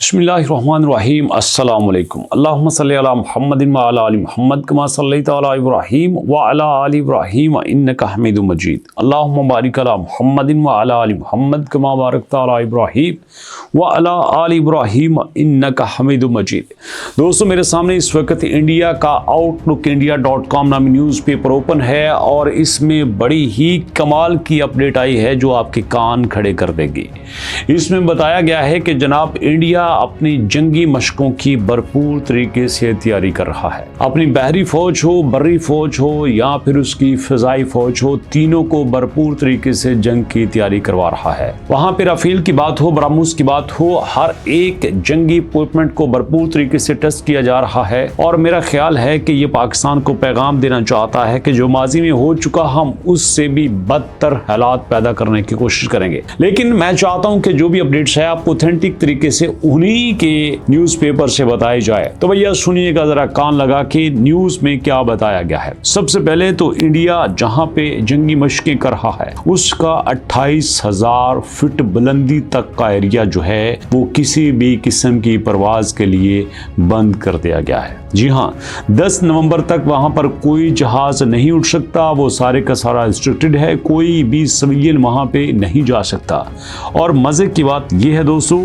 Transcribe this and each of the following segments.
बिस्मिल्लाहिर्रहमानिर्रहीम अस्सलामु अलैकुम अल्लाहुम्मा सल्लि अला मुहम्मदिन व अला आलि मुहम्मद कमा सल्लैता अला इब्राहीम व अला आलि इब्राहीम इन्नका हमीदुम मजीद अल्लाहुम्मा बारिक अला मुहम्मदिन व अला आलि मुहम्मद कमा बारकता अला इब्राहीम व अला आलि इब्राहीम इन्नका हमीदुम मजीद। दोस्तों, मेरे सामने इस वक्त इंडिया का outlook.india.com नामी न्यूज़पेपर ओपन है और इसमें बड़ी ही कमाल की अपडेट आई है जो आपके कान खड़े कर देगी। इसमें बताया गया है कि जनाब इंडिया अपनी जंगी मशकों की भरपूर तरीके से तैयारी कर रहा है। अपनी बहरी फौज हो, बर्री फौज हो या फिर उसकी फिजाई फौज हो, तीनों को भरपूर तरीके से जंग की तैयारी करवा रहा है। वहां पे राफेल की बात हो, ब्रह्मोस की बात हो, हर एक जंगी इक्विपमेंट को भरपूर तरीके से टेस्ट किया जा रहा है। और मेरा ख्याल है कि ये पाकिस्तान को पैगाम देना चाहता है कि जो माजी में हो चुका हम उससे भी बदतर हालात पैदा करने की कोशिश करेंगे। लेकिन मैं चाहता हूं कि जो भी अपडेट्स है आपको ऑथेंटिक तरीके से उन्हीं के न्यूज़पेपर से बताई जाए। तो भैया सुनिएगा जरा कान लगा के न्यूज़ में क्या बताया गया है। सबसे पहले तो इंडिया जहां पे जंगी मशकें कर रहा है उसका 28,000 फीट बुलंदी तक का एरिया जो है वो किसी भी किस्म की परवाज के लिए बंद कर दिया गया है। जी हाँ, 10 नवंबर तक वहां पर कोई जहाज नहीं उठ सकता, वो सारे का सारा रिस्ट्रिक्टेड है, कोई भी सिविलियन वहां पे नहीं जा सकता। और मजे की बात यह है दोस्तों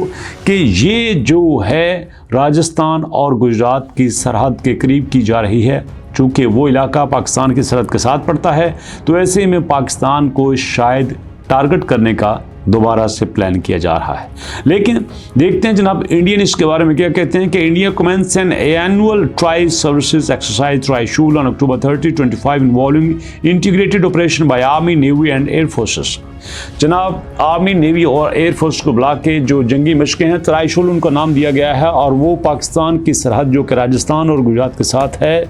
कि ये जो है राजस्थान और गुजरात की सरहद के करीब की जा रही है। चूंकि वो इलाका पाकिस्तान की सरहद के साथ पड़ता है तो ऐसे में पाकिस्तान को शायद टारगेट करने का दोबारा से प्लान किया जा रहा है। लेकिन देखते हैं जनाब इंडियन इसके बारे में क्या कहते हैं कि India commences an annual tri services exercise Trishul on October 30, 2025 involving integrated operation by army, navy and air forces. जनाब आर्मी, नेवी और एयर फोर्स को बुला के जो जंगी मशकें हैं, ट्राइशूल उनका नाम दिया गया है और वो पाकिस्तान की सरहद जो कि राजस्थान और गुजरात के साथ है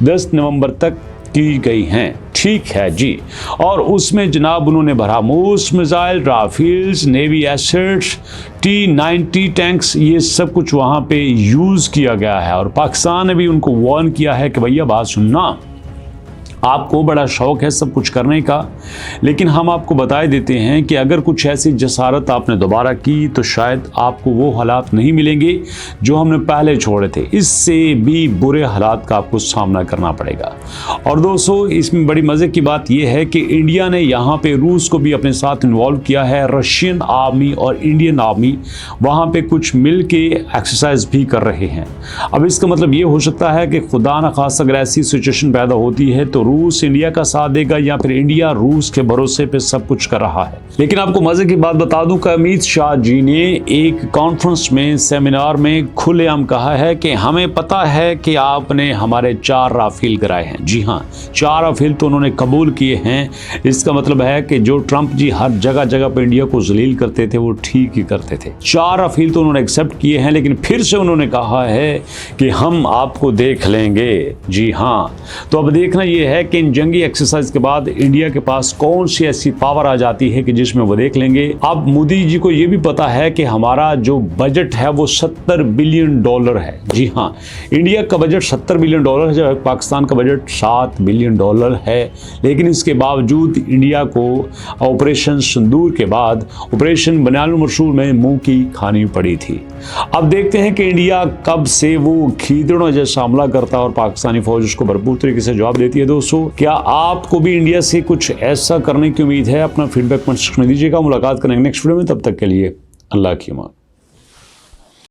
10 नवंबर तक की गई हैं। ठीक है जी। और उसमें जनाब उन्होंने BrahMos missile, Rafales, navy assets, T-90 tanks, ये सब कुछ वहां पे यूज किया गया है। और पाकिस्तान ने भी उनको वार्न किया है कि भैया बात सुनना, आपको बड़ा शौक है सब कुछ करने का, लेकिन हम आपको बता देते हैं कि अगर कुछ ऐसी जसारत आपने दोबारा की तो शायद आपको वो हालात नहीं मिलेंगे जो हमने पहले छोड़े थे। इससे भी बुरे हालात का आपको सामना करना पड़ेगा। और दोस्तों, इसमें बड़ी मज़े की बात यह है कि इंडिया ने यहाँ पे रूस को भी अपने साथ इन्वॉल्व किया है। रशियन आर्मी और इंडियन आर्मी वहाँ पे कुछ मिल के एक्सरसाइज भी कर रहे हैं। अब इसका मतलब ये हो सकता है कि खुदा न खास अगर ऐसी सिचुएशन पैदा होती है तो रूस इंडिया का साथ देगा या फिर इंडिया रूस के भरोसे पे सब कुछ कर रहा है। लेकिन आपको मजे की बात बता दूं कि अमित शाह जी ने एक कॉन्फ्रेंस में, सेमिनार में खुलेआम कहा है कि हमें पता है कि आपने हमारे 4 राफेल गिराए हैं। जी हाँ, 4 राफेल तो उन्होंने कबूल किए हैं। इसका मतलब है कि जो ट्रंप जी हर जगह जगह पे इंडिया को जलील करते थे वो ठीक ही करते थे। 4 राफेल तो उन्होंने एक्सेप्ट किए हैं, लेकिन फिर से उन्होंने कहा है कि हम आपको देख लेंगे। जी हाँ, तो अब देखना यह है कि इन जंगी एक्सरसाइज के बाद इंडिया के पास कौन सी ऐसी पावर आ जाती है कि जिसमें वो देख लेंगे। अब मोदी जी को ये भी पता है कि हमारा जो बजट है वो $70 बिलियन है। जी हाँ, इंडिया का बजट $70 बिलियन है जबकि पाकिस्तान का बजट $7 बिलियन है। लेकिन इसके बावजूद इंडिया को ऑपरेशन सिंदूर के बाद ऑपरेशन बनियानुल मरसूल में मुंह की खानी पड़ी थी। अब देखते हैं कि इंडिया कब से वो खीदड़ों जैसा हमला करता है और पाकिस्तानी फौज उसको भरपूर तरीके से जवाब देती है। दोस्तों, क्या आपको भी इंडिया से कुछ ऐसा करने की उम्मीद है? अपना फीडबैक कमेंट सेक्शन में दीजिएगा। मुलाकात करेंगे नेक्स्ट वीडियो में, तब तक के लिए अल्लाह की अमान।